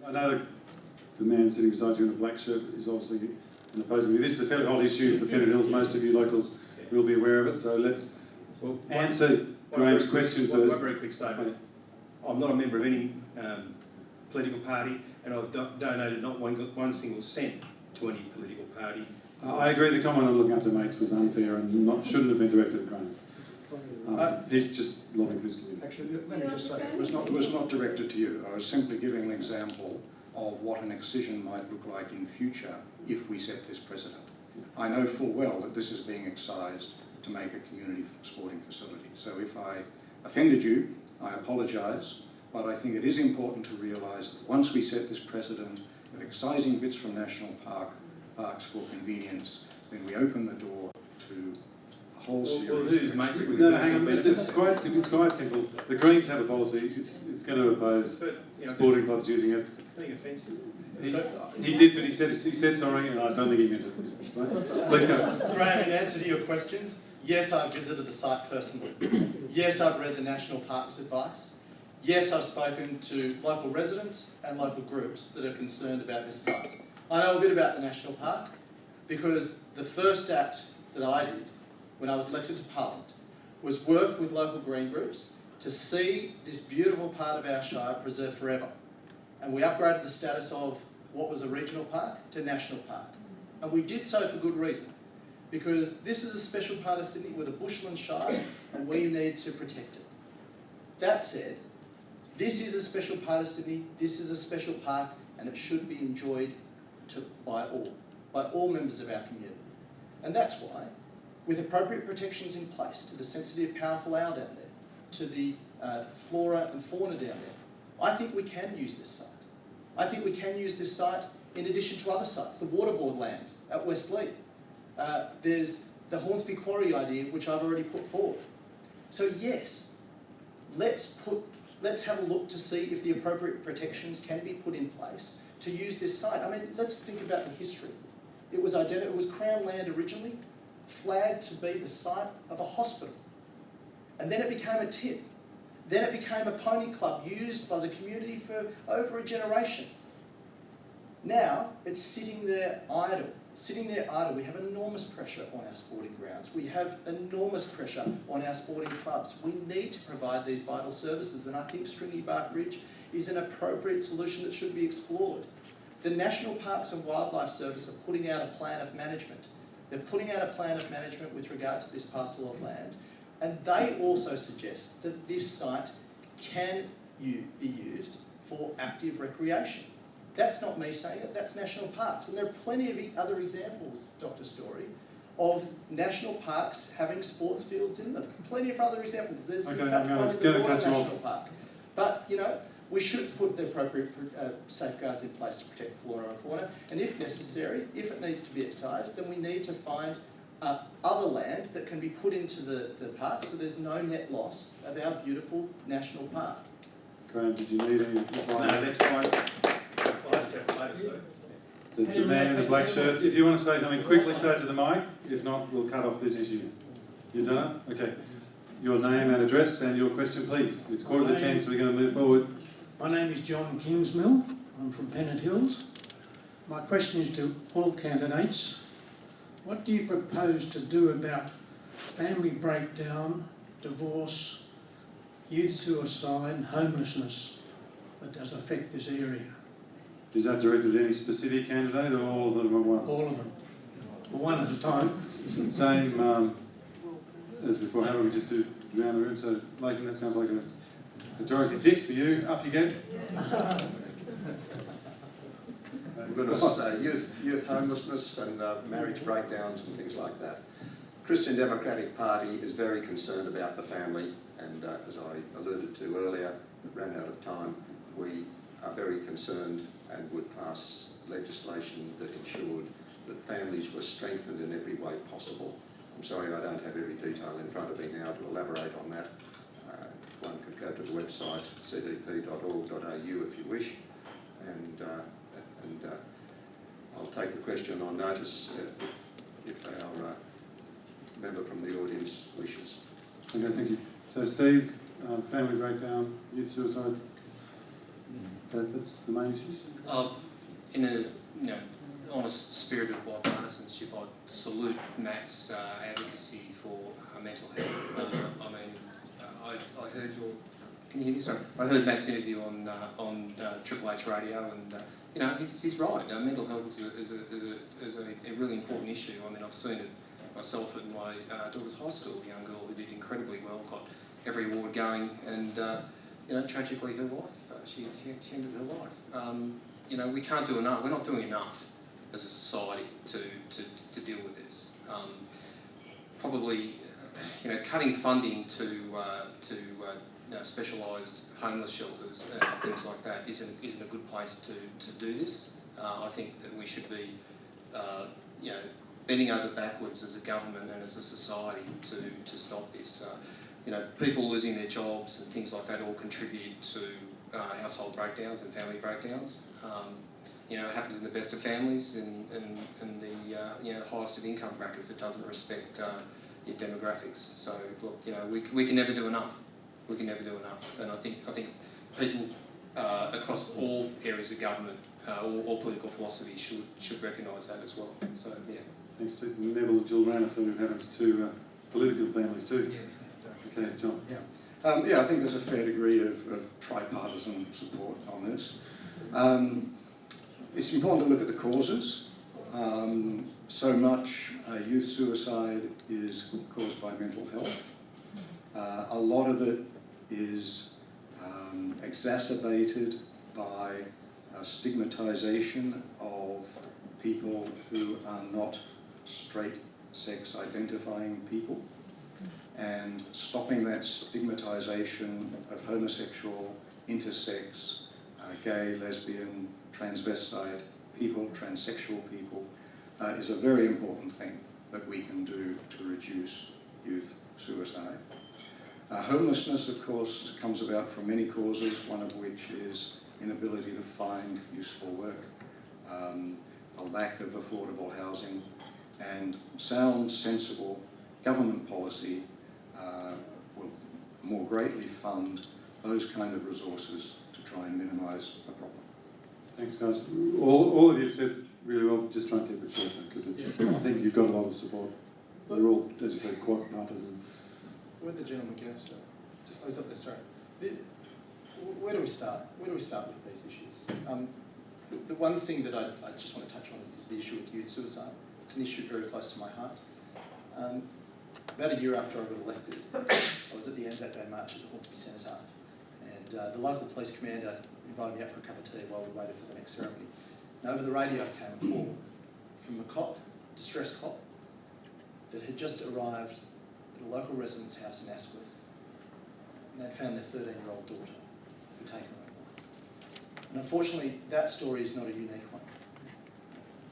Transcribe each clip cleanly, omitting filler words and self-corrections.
I know the man sitting beside you in the black shirt is obviously an opposing view. This is a fairly hot issue for Pennant Hills. Most of you locals will be aware of it. So let's answer Graham's question first. One very quick statement. I'm not a member of any political party, and I've donated not one single cent to any political party. I agree the comment on looking after mates was unfair and shouldn't have been directed at Graham. He's just lobbying for his community. Actually, let me just say, it was not directed to you. I was simply giving an example of what an excision might look like in future if we set this precedent. I know full well that this is being excised to make a community sporting facility. So if I offended you, I apologise, but I think it is important to realise that once we set this precedent of excising bits from national parks for convenience, then we open the door to a whole series of... No, hang on, it's quite simple. The Greens have a policy, it's going to oppose sporting clubs using it. Being offensive. He did, but he said sorry, and I don't think he meant it. Right? Please go. Graham, in answer to your questions, yes, I've visited the site personally. Yes, I've read the National Parks advice. Yes, I've spoken to local residents and local groups that are concerned about this site. I know a bit about the National Park because the first act that I did when I was elected to Parliament was work with local green groups to see this beautiful part of our shire preserved forever. And we upgraded the status of what was a regional park to national park. And we did so for good reason, because this is a special part of Sydney with a bushland shire and we need to protect it. That said, this is a special part of Sydney, this is a special park, and it should be enjoyed by all members of our community. And that's why, with appropriate protections in place to the sensitive, powerful owl down there, to the flora and fauna down there, I think we can use this site. I think we can use this site in addition to other sites. The Waterboard land at Westleigh. There's the Hornsby Quarry idea, which I've already put forward. So yes, let's have a look to see if the appropriate protections can be put in place to use this site. I mean, let's think about the history. It was Crown land originally, flagged to be the site of a hospital. And then it became a tip. Then it became a pony club used by the community for over a generation. Now it's sitting there idle. We have enormous pressure on our sporting grounds. We have enormous pressure on our sporting clubs. We need to provide these vital services, and I think Stringy Bark Ridge is an appropriate solution that should be explored. The National Parks and Wildlife Service are putting out a plan of management. They're putting out a plan of management with regard to this parcel of land. And they also suggest that this site can be used for active recreation. That's not me saying it, that's national parks. And there are plenty of other examples, Dr. Story, of national parks having sports fields in them. Plenty of other examples. There's okay, in fact one in the Royal National Park. But, you know, we should put the appropriate safeguards in place to protect flora and fauna. And if necessary, if it needs to be excised, then we need to find other land that can be put into the park so there's no net loss of our beautiful national park. Graham, did you need any reply? No, that's fine. The man in the black shirt, if you want to say something quickly, say it to the mic. If not, we'll cut off this issue. You done it? Okay. Your name and address and your question, please. It's 10:45, so we're going to move forward. My name is John Kingsmill. I'm from Pennant Hills. My question is to all candidates. What do you propose to do about family breakdown, divorce, youth suicide, and homelessness that does affect this area? Is that directed at any specific candidate or all of them at once? All of them. One at a time. Same as before. How about we just do around the room? So, Lakin, that sounds like a Dorothy Dix for you. Up you go. Goodness, youth homelessness and marriage breakdowns and things like that. Christian Democratic Party is very concerned about the family, and as I alluded to earlier, but ran out of time, we are very concerned and would pass legislation that ensured that families were strengthened in every way possible. I'm sorry I don't have every detail in front of me now to elaborate on that. One could go to the website cdp.org.au if you wish, and I'll take the question on notice if our member from the audience wishes. Okay, thank you. So Steve, family breakdown, youth suicide. That's the main issue. In a honest spirit of bipartisanship, I salute Matt's advocacy for mental health. I heard your. Can you hear me? Sorry. I heard Matt's interview on Triple H Radio, and he's right. Mental health is a really important issue. I mean, I've seen it myself at my daughter's high school. A young girl who did incredibly well, got every award going, and tragically her life. She ended her life. We can't do enough. We're not doing enough as a society to deal with this. Probably, cutting funding to specialised homeless shelters and things like that isn't a good place to do this. I think that we should be, bending over backwards as a government and as a society to stop this. People losing their jobs and things like that all contribute to household breakdowns and family breakdowns. It happens in the best of families and the highest of income brackets. It doesn't respect your demographics. So look, we can never do enough. We can never do enough. And I think people across all areas of government, all political philosophy should recognise that as well. So yeah. Thanks, Steve. Neville Gilrana too happens to political families too. Yeah. Okay, John. I think there's a fair degree of tripartisan support on this. It's important to look at the causes. So much youth suicide is caused by mental health. A lot of it is exacerbated by stigmatisation of people who are not straight sex identifying people, and stopping that stigmatisation of homosexual, intersex, gay, lesbian, transvestite people, transsexual people, is a very important thing that we can do to reduce youth suicide. Homelessness, of course, comes about from many causes, one of which is inability to find useful work, a lack of affordable housing, and sound, sensible government policy will more greatly fund those kind of resources to try and minimise the problem. Thanks, guys. All of you have said really well. Just try and keep it short, because I think you've got a lot of support. We're all, as you said, quite partisan. Where'd the gentleman go? Sorry. Just close up there, sorry. Where do we start? Where do we start with these issues? The one thing that I just want to touch on is the issue with youth suicide. It's an issue very close to my heart. About a year after I got elected, I was at the Anzac Day March at the Hornsby Cenotaph, and the local police commander invited me out for a cup of tea while we waited for the next ceremony. And over the radio came a call from a cop, distressed cop, that had just arrived at a local resident's house in Asquith, and they'd found their 13-year-old daughter who'd taken her. And unfortunately, that story is not a unique one.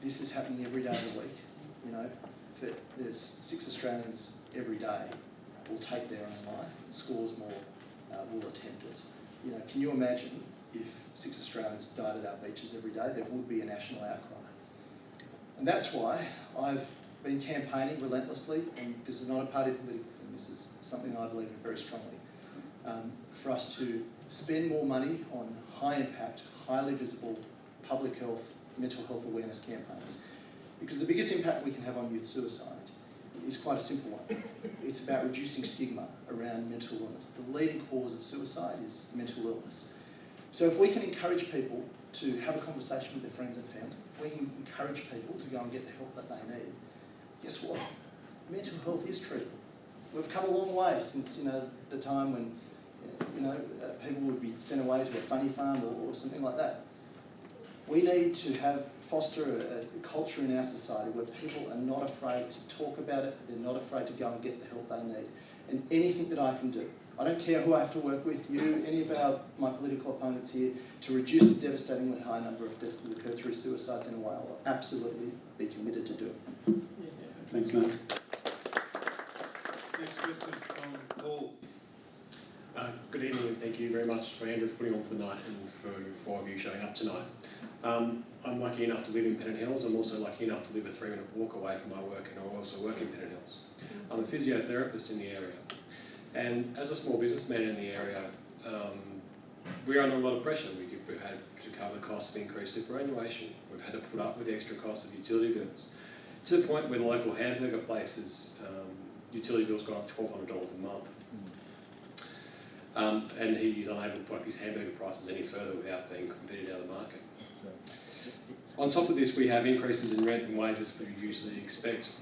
This is happening every day of the week. There's 6 Australians every day will take their own life, and scores more will attempt it. Can you imagine if 6 Australians died at our beaches every day? There would be a national outcry. And that's why I've been campaigning relentlessly, and this is not a party political thing, this is something I believe in very strongly, for us to spend more money on high impact, highly visible public health, mental health awareness campaigns. Because the biggest impact we can have on youth suicide is quite a simple one. It's about reducing stigma around mental illness. The leading cause of suicide is mental illness. So if we can encourage people to have a conversation with their friends and family, if we can encourage people to go and get the help that they need, guess what? Mental health is treatable. We've come a long way since the time when people would be sent away to a funny farm or something like that. We need to foster a culture in our society where people are not afraid to talk about it, they're not afraid to go and get the help they need. And anything that I can do, I don't care who I have to work with, you, any of my political opponents here, to reduce the devastatingly high number of deaths that occur through suicide, then I will absolutely be committed to do it. Thanks, Matt. Next question from Paul. Good evening, and thank you very much for Andrew for putting on for the night and for 4 of you showing up tonight. I'm lucky enough to live in Pennant Hills. I'm also lucky enough to live a 3-minute walk away from my work, and I also work in Pennant Hills. I'm a physiotherapist in the area, and as a small businessman in the area, we're under a lot of pressure. We've had to cover the cost of increased superannuation. We've had to put up with the extra cost of utility bills. To the point where the local hamburger places, utility bills got up $1,200 a month. And he's unable to put up his hamburger prices any further without being competed out of the market. On top of this, we have increases in rent and wages that we usually expect.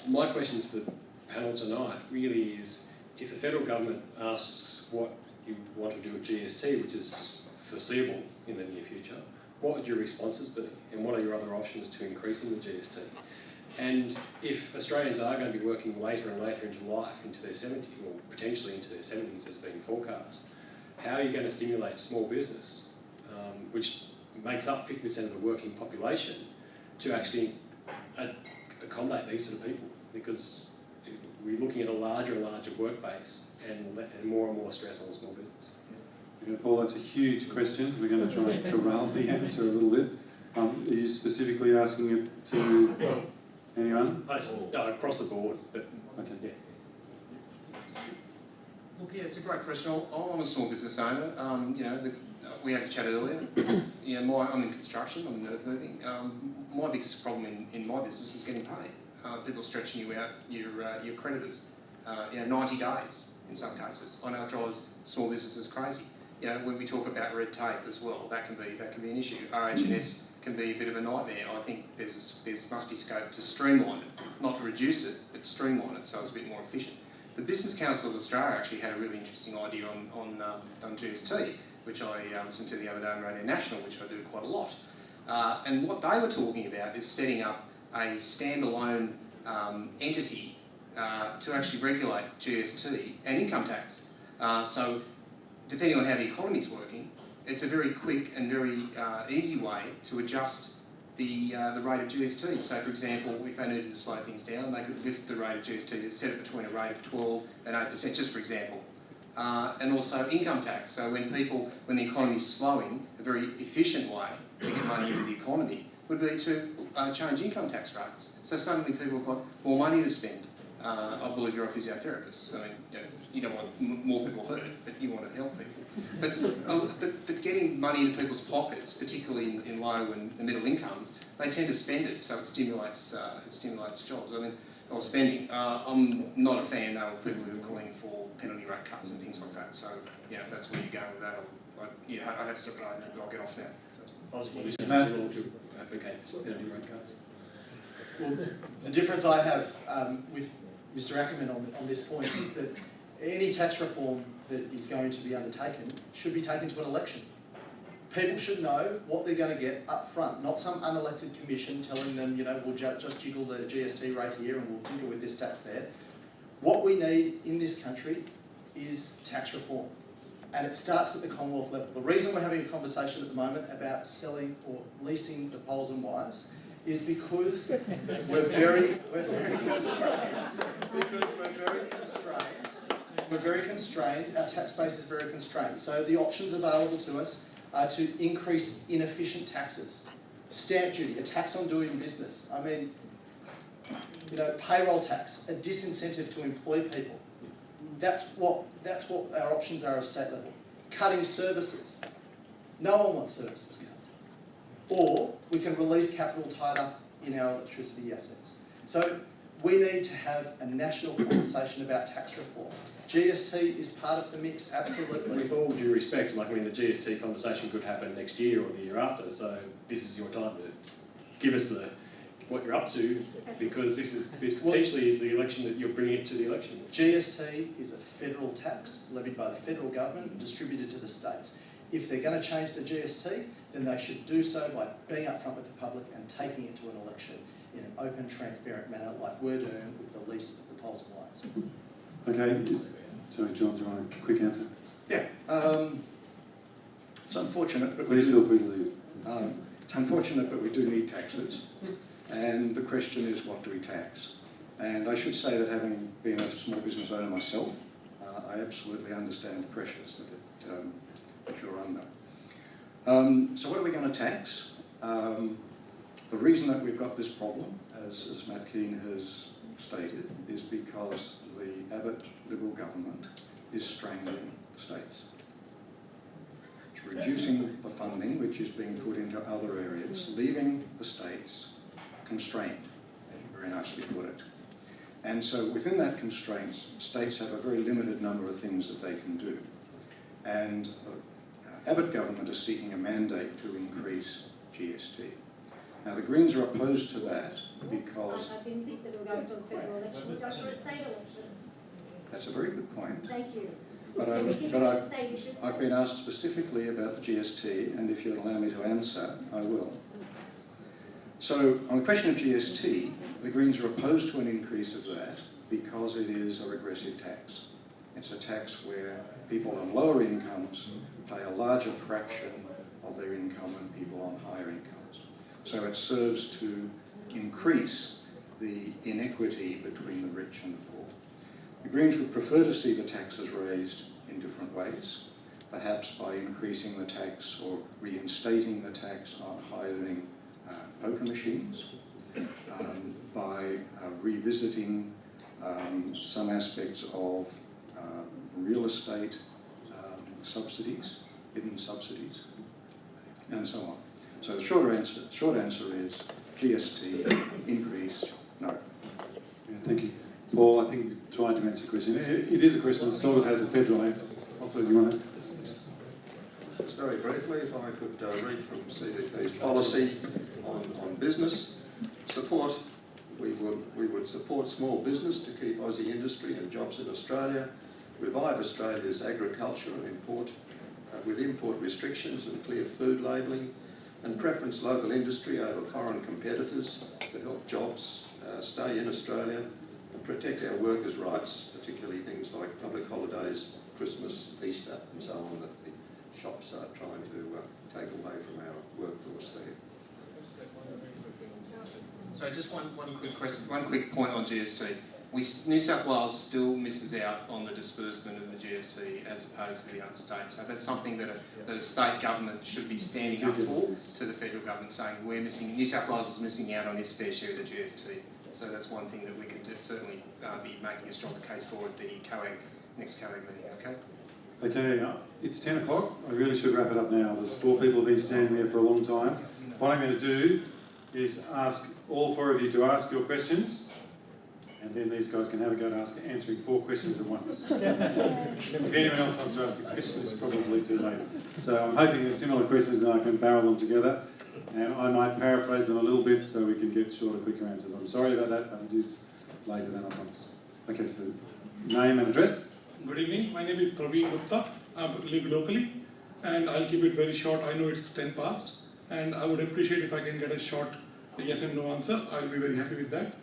My question for the panel tonight really is, if the federal government asks what you want to do with GST, which is foreseeable in the near future, what would your responses be? And what are your other options to increasing the GST? And if Australians are going to be working later and later into life, into their 70s, or potentially into their 70s as being forecast, how are you going to stimulate small business, which makes up 50% of the working population, to actually accommodate these sort of people? Because we're looking at a larger and larger work base and more stress on small business. Okay, Paul, that's a huge question. We're going to try and corral the answer a little bit. Are you specifically asking it to anyone? Across the board, but Okay. yeah. Look, yeah, it's a great question. I'm a small business owner. We had a chat earlier. I'm in construction. I'm in earth moving. My biggest problem in my business is getting paid. People stretching you out, your creditors. 90 days in some cases. I know it drives small businesses crazy. When we talk about red tape as well, that can be an issue. RHS can be a bit of a nightmare. I think there must be scope to streamline it, not reduce it, but streamline it so it's a bit more efficient. The Business Council of Australia actually had a really interesting idea on GST, which I listened to the other day on Radio National, which I do quite a lot. And what they were talking about is setting up a standalone entity to actually regulate GST and income tax. So depending on how the economy's working, it's a very quick and very easy way to adjust the rate of GST. So for example, if they needed to slow things down, they could lift the rate of GST, set it between a rate of 12 and 8%, just for example. And also income tax. So when the economy's slowing, a very efficient way to get money into the economy would be to change income tax rates. So suddenly people have got more money to spend. I believe you're a physiotherapist. I mean, you don't want more people hurt, but you want to help people. But getting money into people's pockets, particularly in low and middle incomes, they tend to spend it, so it stimulates jobs. Or spending. I'm not a fan though of people who are calling for penalty rate cuts and things like that. So if that's where you're going with that, I'd have to separate it, but I'll get off now. So. I was going to advocate for penalty rate cuts. Well, the difference I have with Mr. Ackerman on this point is that any tax reform that is going to be undertaken should be taken to an election. People should know what they're going to get up front, not some unelected commission telling them, we'll just jiggle the GST rate here and we'll tinker with this tax there. What we need in this country is tax reform. And it starts at the Commonwealth level. The reason we're having a conversation at the moment about selling or leasing the poles and wires is because we're very constrained. Our tax base is very constrained. So the options available to us are to increase inefficient taxes, stamp duty, a tax on doing business. I mean, payroll tax, a disincentive to employ people. That's what our options are at state level. Cutting services. No one wants services cut. Or we can release capital tied up in our electricity assets. So we need to have a national conversation about tax reform. GST is part of the mix, absolutely. With all due respect, the GST conversation could happen next year or the year after, so this is your time to give us what you're up to, because this potentially is the election that you're bringing it to the election. GST is a federal tax levied by the federal government and distributed to the states. If they're going to change the GST, then they should do so by being upfront with the public and taking it to an election in an open, transparent manner, like we're doing with the lease of the poles and wires. Okay, sorry, John, do you want a quick answer? Yeah. It's unfortunate, but Please feel free to leave. It's unfortunate, but we do need taxes. And the question is, what do we tax? And I should say that having been a small business owner myself, I absolutely understand the pressures that you're under. So what are we going to tax? The reason that we've got this problem, as Matt Keane has stated, is because the Abbott Liberal government is strangling the states. reducing the funding which is being put into other areas, leaving the states constrained, as you very nicely put it. And so within that constraints, states have a very limited number of things that they can do. And the Abbott government is seeking a mandate to increase GST. Now the Greens are opposed to that because... I didn't think that we were going for a federal election, we were going for a state election. That's a very good point. Thank you. But I've been asked specifically about the GST, and if you'd allow me to answer, I will. So on the question of GST, the Greens are opposed to an increase of that because it is a regressive tax. It's a tax where people on lower incomes pay a larger fraction of their income than people on higher incomes. So it serves to increase the inequity between the rich and the poor. The Greens would prefer to see the taxes raised in different ways, perhaps by increasing the tax or reinstating the tax on high-earning poker machines, by revisiting some aspects of real estate subsidies, hidden subsidies, and so on. So the short answer is GST increase, no. Yeah, thank you. Paul, I think you've tried to answer your question. It is a question that sort of has a federal answer. Also, do you want to... Just very briefly, if I could read from CDP's policy on business support, we would support small business to keep Aussie industry and jobs in Australia, revive Australia's agriculture and import with import restrictions and clear food labelling, and preference local industry over foreign competitors to help jobs stay in Australia and protect our workers' rights, particularly things like public holidays, Christmas, Easter and so on that the shops are trying to take away from our workforce there. So just one quick question, one quick point on GST. New South Wales still misses out on the disbursement of the GST as opposed to the other states. So that's something that a state government should be standing up for to the federal government, saying New South Wales is missing out on its fair share of the GST. So that's one thing that we could certainly be making a stronger case for at the next COAG meeting, okay? Okay, it's 10 o'clock. I really should wrap it up now. There's 4 people who've been standing there for a long time. What I'm going to do is ask all 4 of you to ask your questions, and then these guys can have a go at answering 4 questions at once. If anyone else wants to ask a question, it's probably too late. So I'm hoping there's similar questions and I can barrel them together, and I might paraphrase them a little bit so we can get shorter, quicker answers. I'm sorry about that, but it is later than I promised. Okay, so name and address. Good evening, my name is Praveen Gupta. I live locally and I'll keep it very short. I know it's 10 past and I would appreciate if I can get a short yes and no answer. I'll be very happy with that.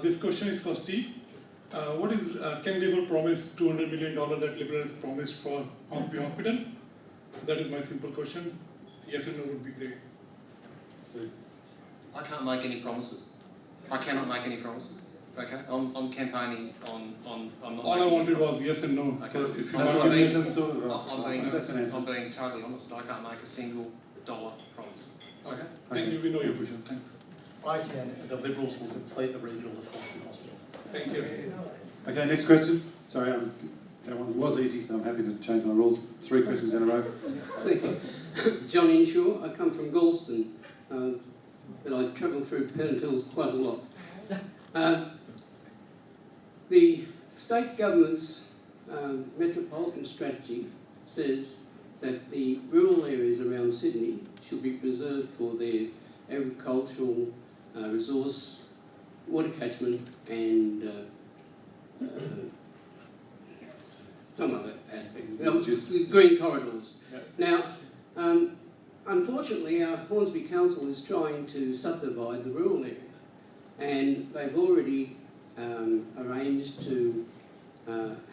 This question is for Steve. What is, can Liberal promise $200 million that Liberal has promised for Hornsby Hospital? That is my simple question. Yes and no would be great. I can't make any promises. I cannot make any promises. Okay, I'm campaigning on. I'm not. All I wanted was yes and no. Okay. So if you I'm want being an honest. I can't make a single dollar promise. Okay. Thank you. We know your position. Thanks. I can. The Liberals will complete the rebuild of Hornsby Hospital. Thank you. Okay, next question. Sorry, that one was easy, so I'm happy to change my rules. 3 questions in a row. Thank you. John Inshaw, I come from Galston, but I travel through Pennant Hills quite a lot. The state government's metropolitan strategy says that the rural areas around Sydney should be preserved for their agricultural resource, water catchment and some other aspect, green corridors. Yep. Now, unfortunately, our Hornsby Council is trying to subdivide the rural area, and they've already arranged to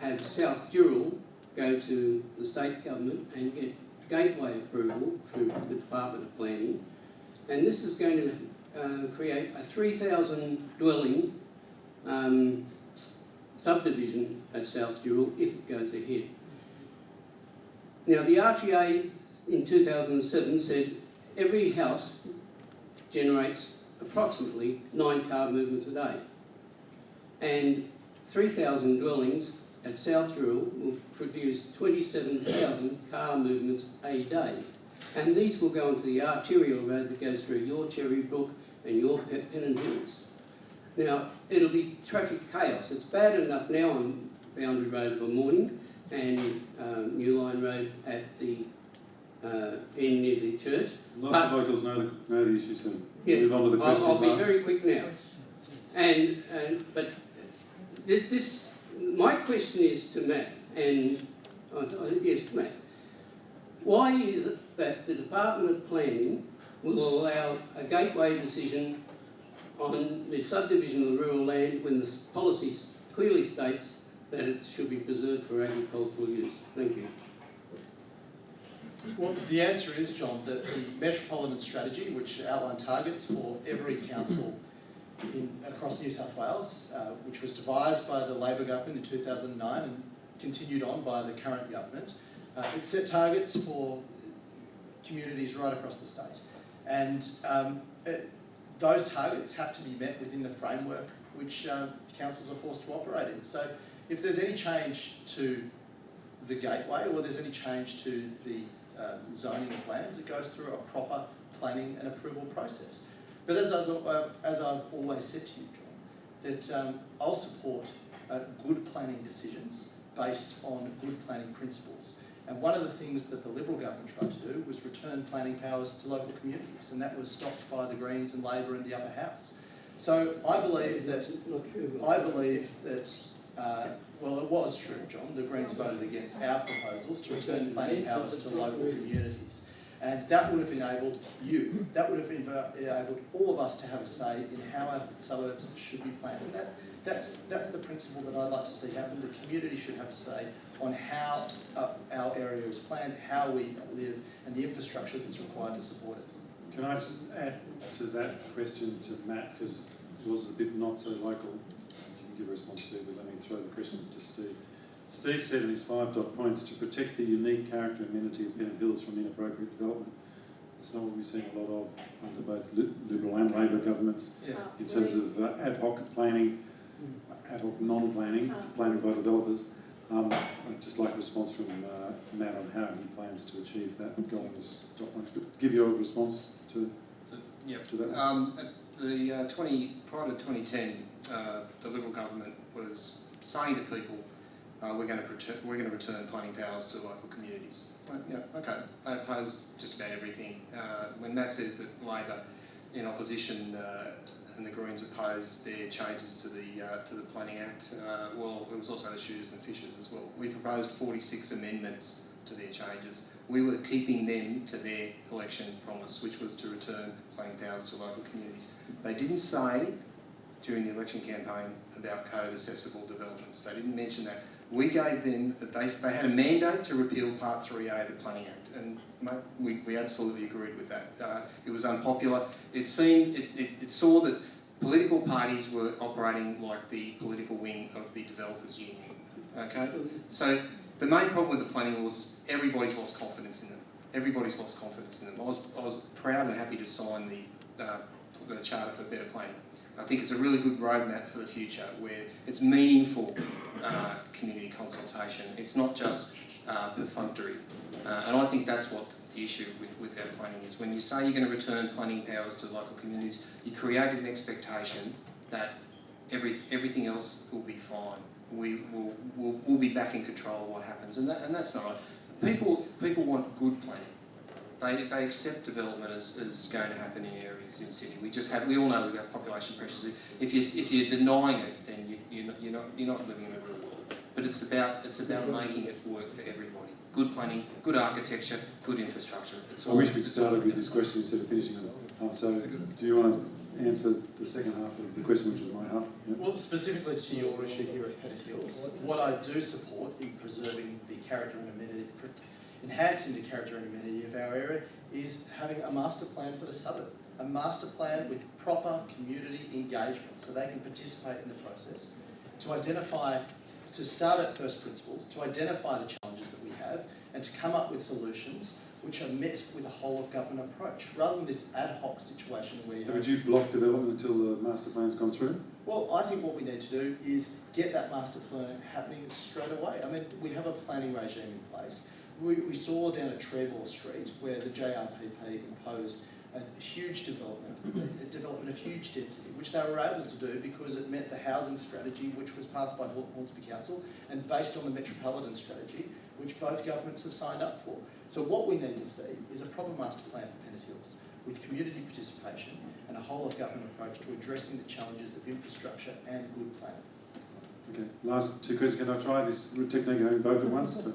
have South Dural go to the state government and get gateway approval through the Department of Planning, and this is going to create a 3,000 dwelling subdivision at South Dural if it goes ahead. Now the RTA in 2007 said every house generates approximately 9 car movements a day, and 3,000 dwellings at South Druill will produce 27,000 car movements a day. And these will go onto the arterial road that goes through your Cherrybrook and your Pennant Hills. Now, it'll be traffic chaos. It's bad enough now on Boundary Road of a morning and New Line Road at the end near the church. Lots of locals know the issue, so Yeah, move on to the question. I'll be Mark. very quick now. But my question is to Matt, and yes, to Matt. Why is it that the Department of Planning will allow a gateway decision on the subdivision of the rural land when the policy clearly states that it should be preserved for agricultural use? Thank you. Well, the answer is, John, that the Metropolitan Strategy, which outlined targets for every council across New South Wales, which was devised by the Labor government in 2009 and continued on by the current government, it set targets for communities right across the state. And those targets have to be met within the framework which councils are forced to operate in. So if there's any change to the gateway or there's any change to the zoning of lands, it goes through a proper planning and approval process. But as I've always said to you, John, that I'll support good planning decisions based on good planning principles. And one of the things that the Liberal government tried to do was return planning powers to local communities, and that was stopped by the Greens and Labor in the upper house. So I believe that, well, it was true, John. The Greens voted against our proposals to return planning powers to local communities. And that would have enabled you, that would have enabled all of us to have a say in how our suburbs should be planned. And that's the principle that I'd like to see happen. The community should have a say on how our area is planned, how we live, and the infrastructure that's required to support it. Can I just add to that question to Matt, because it was a bit not so local. You can give a response to, but let me throw the question to Steve. Steve said in his 5 dot points to protect the unique character and amenity of Pennant Hills from inappropriate development. That's not what we've seen a lot of under both Liberal and Labor governments in terms of ad hoc planning, ad hoc non-planning, to planning by developers. I'd just like a response from Matt on how he plans to achieve that goal in his dot points. But give your response to that. Prior to 2010, the Liberal government was saying to people, we're going to return planning powers to local communities. Okay, they opposed just about everything. When Matt says that Labor in opposition and the Greens opposed their changes to the Planning Act, well, it was also the shooters and fishers as well. We proposed 46 amendments to their changes. We were keeping them to their election promise, which was to return planning powers to local communities. They didn't say during the election campaign about code accessible developments. They didn't mention that. We gave them, they had a mandate to repeal Part 3A of the Planning Act, and we absolutely agreed with that. It was unpopular. It saw that political parties were operating like the political wing of the developers union. Okay? So the main problem with the planning laws is everybody's lost confidence in them. Everybody's lost confidence in them. I was proud and happy to sign the Charter for Better Planning. I think it's a really good roadmap for the future where it's meaningful community consultation. It's not just perfunctory. And I think that's what the issue with our planning is. When you say you're going to return planning powers to local communities, you created an expectation that everything else will be fine. We'll be back in control of what happens, and that's not right. People want good planning. They accept development as going to happen in areas in Sydney. We all know we've got population pressures. If you're denying it, then you're not living in a real world. But it's about making it work for everybody. Good planning, good architecture, good infrastructure. I wish we'd started with this question instead of finishing it. So, do you want to answer the second half of the question, which was my half? Yep. Well, specifically to your issue here at Pennant Hills, what I do support in preserving the character and amenity, enhancing the character and amenity of our area, is having a master plan for the suburb. A master plan with proper community engagement so they can participate in the process, to identify to start at first principles, to identify the challenges that we have, and to come up with solutions which are met with a whole-of-government approach, rather than this ad hoc situation where So would you block development until the master plan's gone through? Well, I think what we need to do is get that master plan happening straight away. I mean, we have a planning regime in place. We saw down at Trevor Street where the JRPP imposed a huge development, a development of huge density, which they were able to do because it met the housing strategy which was passed by Hornsby Council and based on the Metropolitan strategy, which both governments have signed up for. So what we need to see is a proper master plan for Pennant Hills with community participation and a whole-of-government approach to addressing the challenges of infrastructure and good planning. Okay, last two questions. Can I try this technique going both at once? So,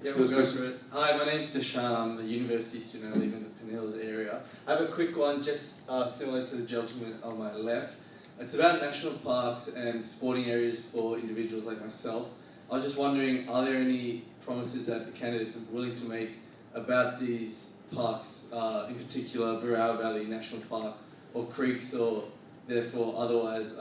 Yeah, we'll go through it. Hi, my name's Desham. I'm a university student. I live in the Pennant Hills area. I have a quick one, just similar to the gentleman on my left. It's about national parks and sporting areas for individuals like myself. I was just wondering, are there any promises that the candidates are willing to make about these parks, in particular Burrell Valley National Park, or creeks, or therefore otherwise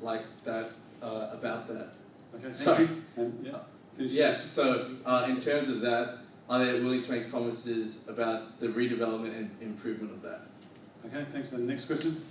like that, about that? okay, thank Sorry. you. And, yeah. Finish Yeah, this. so in terms of that, are they willing to make promises about the redevelopment and improvement of that? Okay, thanks. And next question.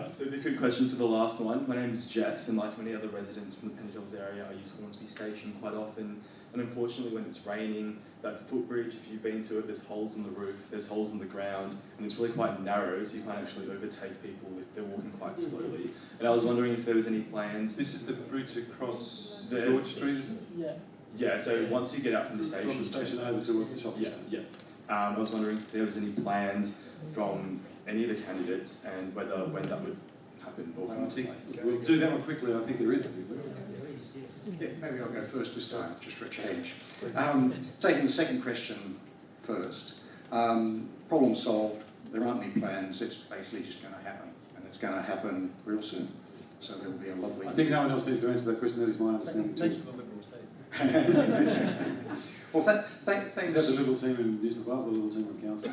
So the quick question for the last one. My name's Jeff, and like many other residents from the Pennant Hills area, I use Hornsby Station quite often. And unfortunately, when it's raining, that footbridge, if you've been to it, there's holes in the roof, there's holes in the ground, and it's really quite narrow, so you can't actually overtake people if they're walking quite slowly. And I was wondering if there was any plans. This is the bridge across The- George Street, is it? Yeah, so once you get out from the station. From the station over towards the shopping centre. Yeah. I was wondering if there was any plans from any of the candidates and when that would happen or come into place. We'll do that one quickly. I think there is. Yeah, maybe I'll go first this time, just for a change. Taking the second question first. Problem solved. There aren't any plans. It's basically just going to happen, and it's going to happen real soon. So there will be a lovely. I think no one else needs to answer that question. That is my understanding too. Well, thanks. Is that the Liberal team in New South Wales, or the Liberal team in Council?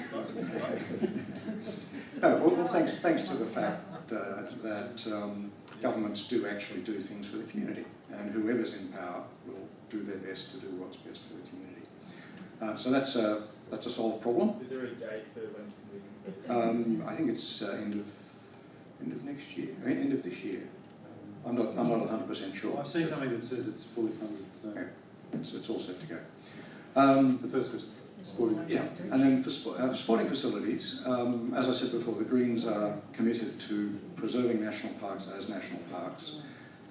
No, well, thanks to the fact that governments do actually do things for the community, and whoever's in power will do their best to do what's best for the community. So that's a solved problem. Is there a date for when it's going to be completed? I think it's end of next year, end of this year. I'm not 100% sure. I've seen something that says it's fully funded. So. Okay. So it's all set to go. The first question, sporting. Yeah, and then for sporting facilities, as I said before, the Greens are committed to preserving national parks as national parks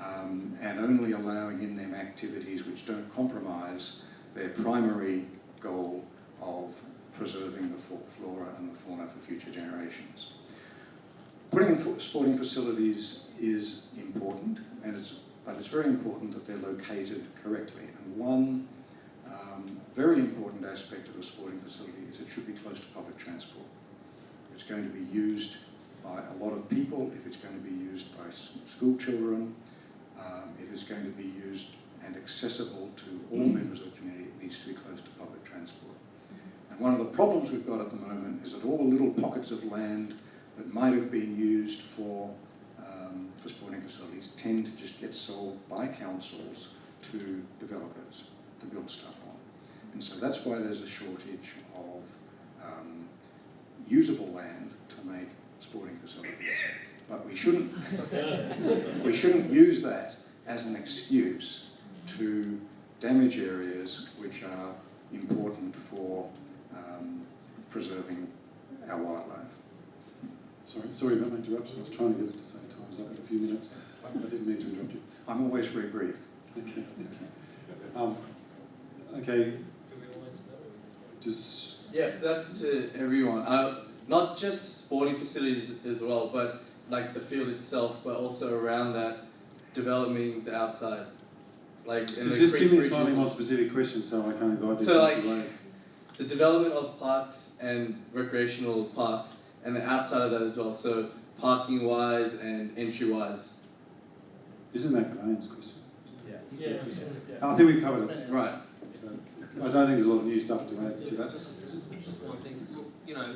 and only allowing in them activities which don't compromise their primary goal of preserving the flora and the fauna for future generations. Putting in sporting facilities is important, but it's very important that they're located correctly. And one very important aspect of a sporting facility is it should be close to public transport. If it's going to be used by a lot of people, if it's going to be used by school children, if it's going to be used and accessible to all members of the community, it needs to be close to public transport. And one of the problems we've got at the moment is that all the little pockets of land that might have been used for sporting facilities tend to just get sold by councils to developers to build stuff on. And so that's why there's a shortage of usable land to make sporting facilities. But we shouldn't use that as an excuse to damage areas which are important for preserving our wildlife. Sorry about my interruption. I was trying to get it to say time's up in a few minutes. I didn't mean to interrupt you. I'm always very brief. Okay. Okay. Just. Yeah, so that's to everyone. Not just sporting facilities as well, but like the field itself, but also around that, developing the outside. Like Just give me a slightly more specific question so I can invite So like away. the development of parks and recreational parks, and the outside of that as well. So parking wise and entry wise. Isn't that Graham's question? Yeah. I think we've covered it. Right. I don't think there's a lot of new stuff to add to that. Just one thing. Look, you know,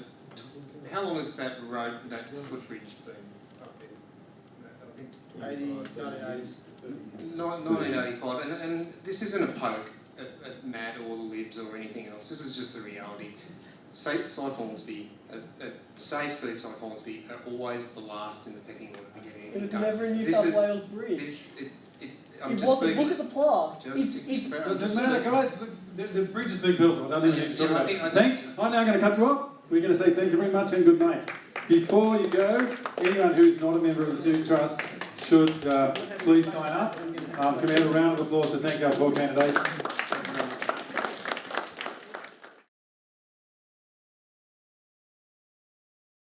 how long has that road, that footbridge been up there? I think 1980s. 1985, and this isn't a poke at Matt or the Libs or anything else. This is just the reality. Seats like Hornsby, safe seats like Hornsby are always the last in the pecking order to get anything It's done. never a New This South is- Wales bridge. I'm It just wasn't. speaking. Look at the plaque. Doesn't matter, guys. The bridge has been built. I don't think we need to talk about it. Thanks. I'm now going to cut you off. We're going to say thank you very much and good night. Before you go, anyone who's not a member of the Civic Trust should please sign up. Can we have a round of applause to thank our 4 candidates?